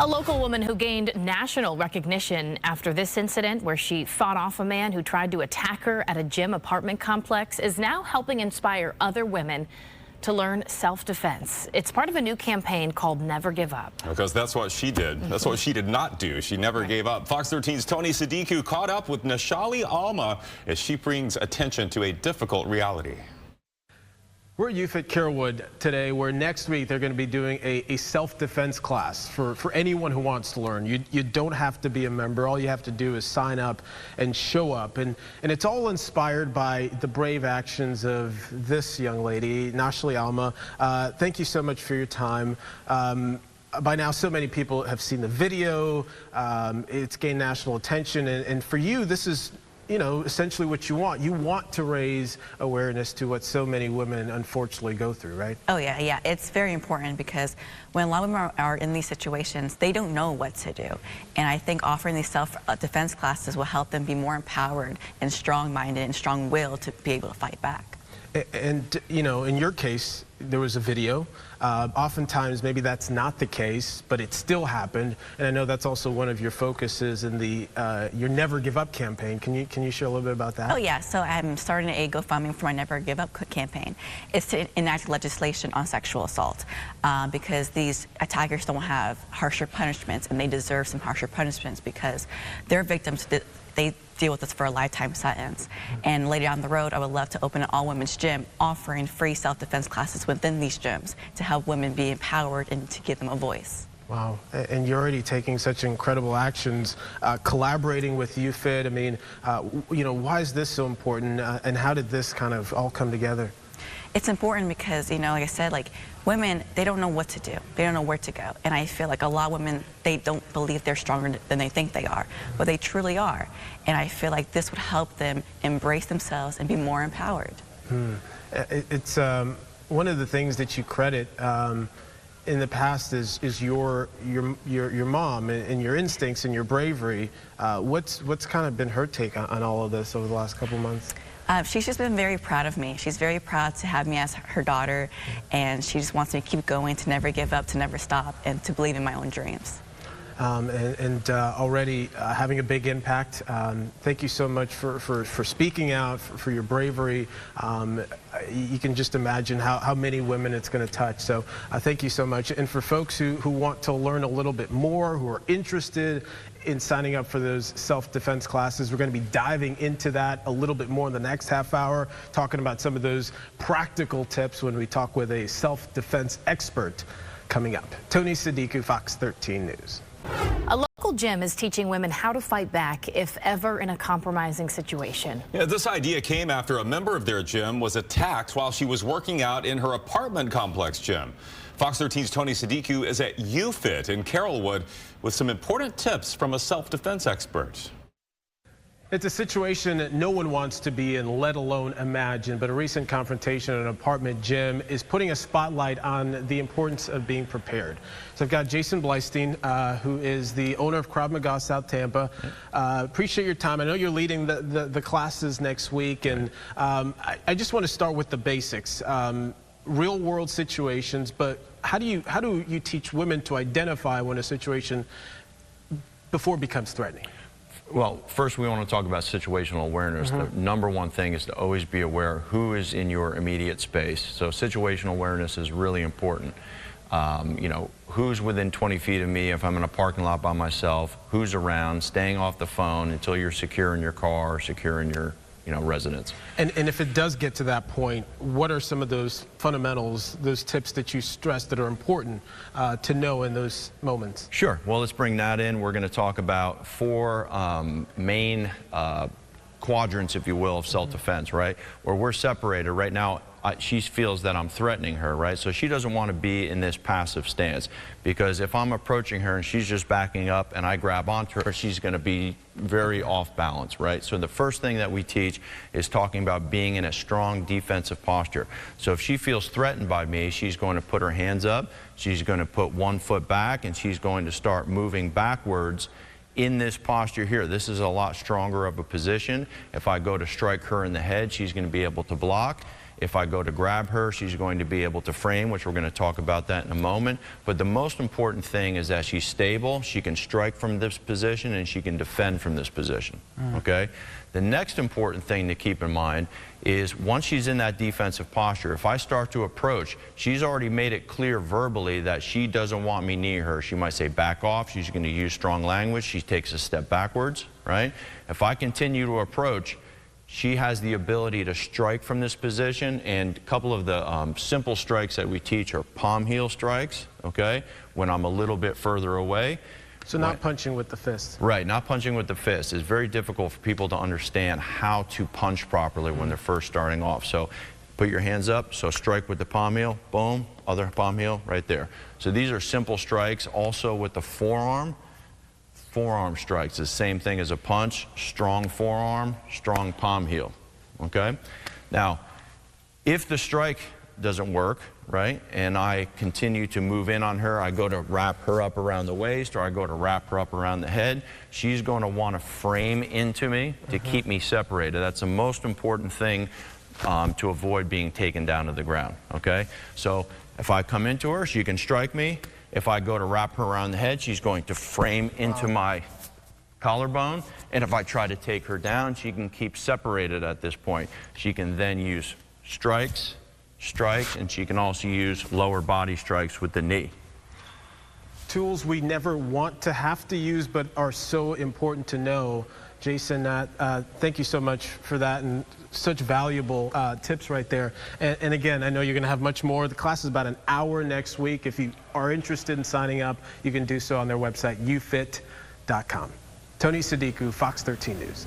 A local woman who gained national recognition after this incident where she fought off a man who tried to attack her at a gym apartment complex is now helping inspire other women to learn self-defense. It's part of a new campaign called Never Give Up. Because that's what she did. That's what she did not do. She never gave up. Fox 13's Tony Sadiku caught up with Nashali Alma as she brings attention to a difficult reality. We're at YouFit Carrollwood today, where next week they're going to be doing a self-defense class for anyone who wants to learn. You don't have to be a member. All you have to do is sign up and show up. And it's all inspired by the brave actions of this young lady, Nashali Alma. Thank you so much for your time. By now, so many people have seen the video. It's gained national attention. And for you, this is, you know, essentially what you want. You want to raise awareness to what so many women unfortunately go through, right? Oh, yeah. It's very important because when a lot of women are in these situations, they don't know what to do. And I think offering these self-defense classes will help them be more empowered and strong-minded and strong-willed to be able to fight back. And, you know, in your case, there was a video. Oftentimes, maybe that's not the case, but it still happened. And I know that's also one of your focuses in the your Never Give Up campaign. Can you share a little bit about that? Oh, yeah. So I'm starting a GoFundMe for my Never Give Up campaign. It's to enact legislation on sexual assault because these attackers don't have harsher punishments, and they deserve some harsher punishments because their victims, they deal with this for a lifetime sentence. And later down the road, I would love to open an all-women's gym offering free self-defense classes within these gyms to help women be empowered and to give them a voice. Wow, and you're already taking such incredible actions, collaborating with YouFit. I mean, you know, why is this so important, and how did this kind of all come together? It's important because, you know, like I said, like women, they don't know what to do. They don't know where to go. And I feel like a lot of women, they don't believe they're stronger than they think they are, but they truly are. And I feel like this would help them embrace themselves and be more empowered. It's one of the things that you credit in the past is your mom and your instincts and your bravery. What's kind of been her take on all of this over the last couple of months? She's just been very proud of me. She's very proud to have me as her daughter, and she just wants me to keep going, to never give up, to never stop, and to believe in my own dreams. Already having a big impact. Thank you so much for speaking out, for your bravery. You can just imagine how many women it's going to touch. So thank you so much. And for folks who want to learn a little bit more, who are interested in signing up for those self-defense classes, we're going to be diving into that a little bit more in the next half hour, talking about some of those practical tips when we talk with a self-defense expert coming up. Tony Sadiku, Fox 13 News. A local gym is teaching women how to fight back if ever in a compromising situation. Yeah, this idea came after a member of their gym was attacked while she was working out in her apartment complex gym. Fox 13's Tony Sadiku is at YouFit in Carrollwood with some important tips from a self-defense expert. It's a situation that no one wants to be in, let alone imagine, but a recent confrontation at an apartment gym is putting a spotlight on the importance of being prepared. So I've got Jason Bleistein, who is the owner of Krav Maga South Tampa. Appreciate your time. I know you're leading the classes next week, and I just want to start with the basics. Real world situations, but how do you teach women to identify when a situation before it becomes threatening? Well, first we want to talk about situational awareness. The number one thing is to always be aware who is in your immediate space. So situational awareness is really important. You know, who's within 20 feet of me if I'm in a parking lot by myself, who's around, staying off the phone until you're secure in your car or secure in your residence. And if it does get to that point, what are some of those fundamentals, those tips that you stress that are important to know in those moments? Sure. Well, let's bring that in. We're going to talk about four main quadrants, if you will, of self-defense, right? Where we're separated right now. She feels that I'm threatening her, right? So she doesn't want to be in this passive stance, because if I'm approaching her and she's just backing up and I grab onto her, she's going to be very off balance, right? So the first thing that we teach is talking about being in a strong defensive posture. So if she feels threatened by me, she's going to put her hands up, she's going to put one foot back, and she's going to start moving backwards in this posture here. This is a lot stronger of a position. If I go to strike her in the head, she's going to be able to block. If I go to grab her, she's going to be able to frame, which we're going to talk about that in a moment. But the most important thing is that she's stable, she can strike from this position, and she can defend from this position, okay? The next important thing to keep in mind is once she's in that defensive posture, if I start to approach, she's already made it clear verbally that she doesn't want me near her. She might say back off. She's going to use strong language. She takes a step backwards, right? If I continue to approach, she has the ability to strike from this position, and a couple of the simple strikes that we teach are palm heel strikes, okay, when I'm a little bit further away. So not punching with the fist. Right, not punching with the fist. It's very difficult for people to understand how to punch properly when they're first starting off. So put your hands up, so strike with the palm heel, boom, other palm heel right there. So these are simple strikes. Also with the forearm strikes, the same thing as a punch, strong forearm, strong palm heel, okay? Now, if the strike doesn't work, right, and I continue to move in on her, I go to wrap her up around the waist, or I go to wrap her up around the head, she's going to want to frame into me to keep me separated. That's the most important thing to avoid being taken down to the ground, okay? So if I come into her, she can strike me. If I go to wrap her around the head, she's going to frame into my collarbone, and if I try to take her down, she can keep separated at this point. She can then use strikes, and she can also use lower body strikes with the knee. Tools we never want to have to use but are so important to know. Jason, thank you so much for that, and such valuable tips right there. And again, I know you're going to have much more. The class is about an hour next week. If you are interested in signing up, you can do so on their website, youfit.com. Tony Sadiku, Fox 13 News.